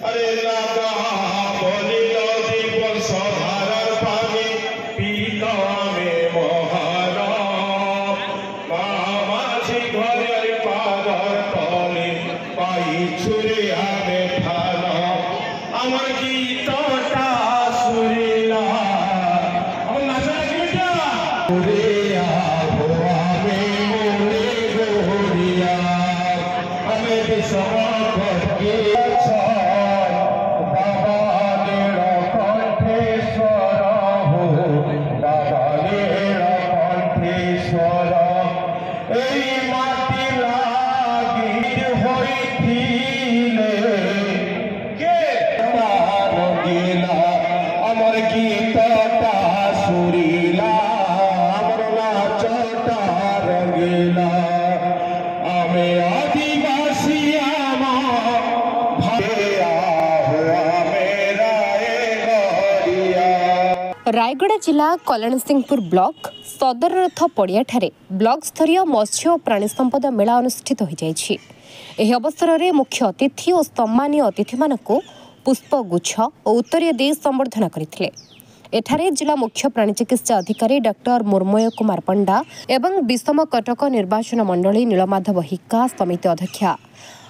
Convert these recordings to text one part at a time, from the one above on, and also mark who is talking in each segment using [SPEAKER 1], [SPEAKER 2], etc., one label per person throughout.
[SPEAKER 1] अरे लागा बोली नदी बंशधारार पानी पीला में महारा मामाझी घरे पादर तले पाई छुरे आवे ठाना আমার গীতটা সুরিলা আমার নাচা গীতটা ওরে আবো আমি মোরে গোরিয়া আমি বিষম করকে
[SPEAKER 2] रायगड़ा जिला कल्याण सिंहपुर ब्लॉक सदर रथ पड़िया ब्लॉक स्तरीय मत्स्य और प्राणी संपद मेला अनुष्ठित हो जाइछि। एही अवसर में मुख्य अतिथि और सम्मानीय अतिथि मानक पुष्पगुच्छ और उत्तरीय दे संबर्धना करथिले। एठारे जिला मुख्य प्राणी चिकित्सा अधिकारी डॉक्टर मुर्मय कुमार पंडा एवं विषम कटक निर्वाचन मंडली नीलमाधव हिक्का समिति अध्यक्षा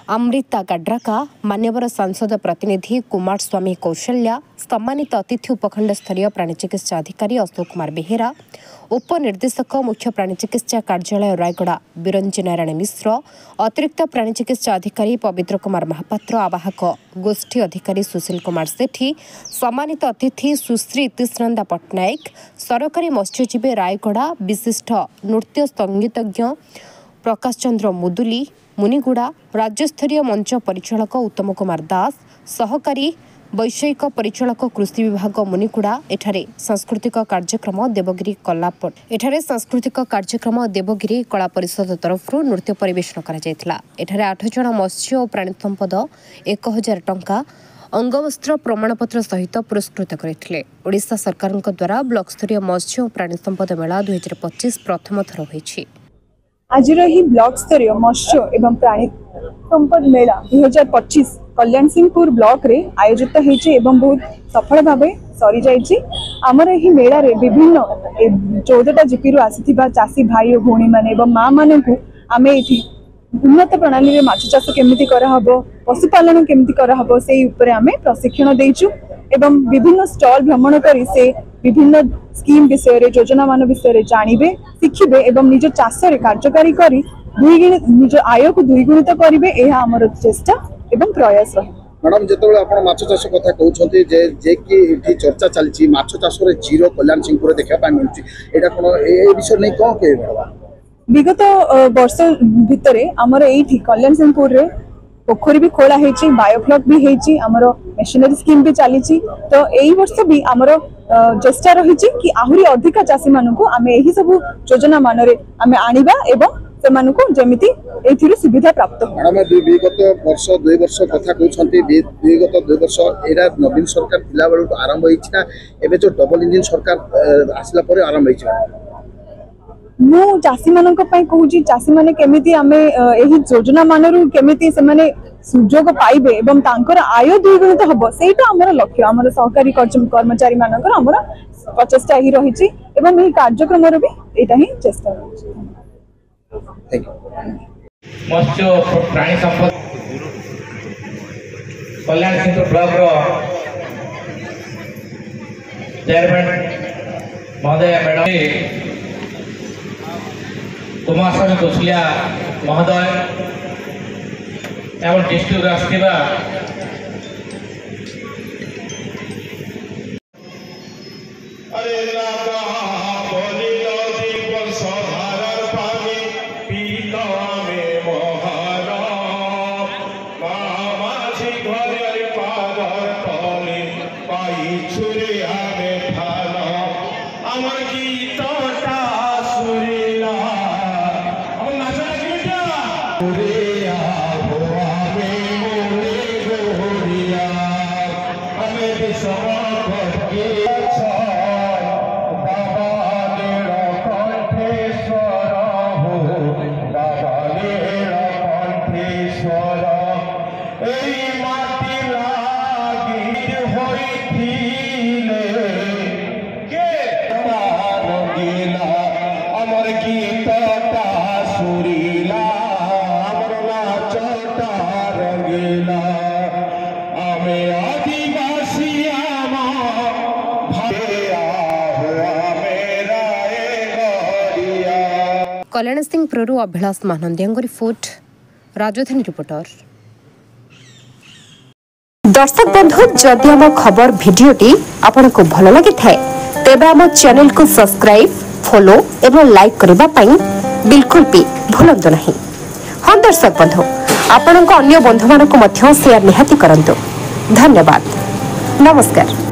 [SPEAKER 2] अमृता गाड्राका मान्यवर सांसद प्रतिनिधि कुमार स्वामी कौशल्या सम्मानित अतिथि उपखंड स्तरीय प्राणी चिकित्सा अधिकारी अशोक कुमार बेहेरा उपनिर्देशक मुख्य प्राणी चिकित्सा कार्यालय रायगड़ा बिरंजी नारायण मिश्र अतिरिक्त प्राणी चिकित्सा अधिकारी पवित्र कुमार महापात्र आवाहक गोष्ठी अधिकारी सुशील कुमार सेठी सम्मानित अतिथि सुश्री इतिश्रंदा पट्टनायक सरकारी मत्स्यजीवी रायगड़ा विशिष्ट नृत्य संगीतज्ञ प्रकाश चंद्र मुदुली मुनिगुड़ा राज्यस्तरीय मंच परिचालक उत्तम कुमार दास सहकारी वैषयिक परिचालक कृषि विभाग मुनिगुड़ा एठारे सांस्कृतिक कार्यक्रम देवगिरी कला परिषद तरफ नृत्य परिवेषण करा एठारे 8 जन मत्स्य और प्राणी संपद 1000 टंका अंगवस्त्र प्रमाणपत्र सहित पुरस्कृत करथिले। ओडिशा सरकार द्वारा ब्लॉक स्तरीय मत्स्य और प्राणी संपद मेला 2025 प्रथम थर होईछि।
[SPEAKER 3] आज ब्लॉक स्तरीय मत्स्य एवं प्राणी संपद मेला 2025 कल्याण सिंहपुर ब्लॉक रे आयोजित होइछि एवं बहुत सफल भाव सरी जाइछि। आमर एही मेला रे विभिन्न 14टा जीपी रु आसीथिबा चासी भाई और भौणी माने एवं मां माने को आमे एठी उन्नत प्रणाली रे माछ चाष केमिति करा हबो पशुपालन केमिति करा हबो सेही ऊपर आमे प्रशिक्षण देइछु एवं विभिन्न स्टॉल भ्रमण करी से विभिन्न स्कीम विषय रे योजना मान विषय रे जानिबे शिखिबे एवं निज चाष रे कार्यकारी करी निज आय को द्विगुणित करिवे एहा हमर चेष्टा एवं प्रयास रहे।
[SPEAKER 4] मैडम जेतबेले आपण माछ चाष कथा कहउछन्ती जे कि इठी चर्चा चलछि माछ चाष रे जीरो कल्याण सिंहपुर देखा पा मिलछि एटा कोन ए विषय नै कोन के
[SPEAKER 3] विगत वर्ष भितरे हमर एठी कल्याण सिंहपुर रे पोखरी भी खोला है बायोफ्लॉक भी है आमर मेशिनरी स्कीम भी चली तो यही वर्ष भी आमर चेष्टा रही कि आहरी अधिक चाषी मानू आम यही सब योजना मान आनिबा एवं से जमिति एथिरु सुविधा प्राप्त हो।
[SPEAKER 4] मैडम विगत वर्ष 2 वर्ष कथा कहउछन्ती विगत 2 वर्ष एरा नवीन सरकार थिला बेलु आरंभ होइछिना एबे जो डबल इंजन सरकार आसिला परे आरंभ होइछि।
[SPEAKER 3] मु चाषी मानक पई कहूची चाषी माने केमिति आमे एही योजना मानरु केमिति से माने सुजोग पाइबे एवं तांकर आय द्विगुणित हबो सेटा हमर लक्ष्य हमर सहकारी कर्मचारी मानकर हमर प्रचेष्टा ही रहिछि एवं एही कार्यक्रम रे भी एटा ही चेष्टा रहिछि।
[SPEAKER 4] Thank you.
[SPEAKER 5] मत्स्य प्राणी संपद कल्याण सिंहपुर ब्लॉक रो चेयरमैन महोदय मैडम कुमार स्वामी कौशल्या महोदय एवं डिस्ट्रिक्ट आसवा
[SPEAKER 1] Hey, Martina!
[SPEAKER 2] कल्याण सिंहपुरु अभिलाष महानंदिया रिपोर्ट राजधानी रिपोर्टर। दर्शक बंधु जदि आम खबर भिडियोटी आपको भल लगी तेब आम चैनल को सब्सक्राइब फॉलो एवं लाइक करने बिल्कुल भी भूलु नहीं। हाँ दर्शक बंधु आपण अन्य बंधु मानक शेयर निहाती करंतु। धन्यवाद। नमस्कार।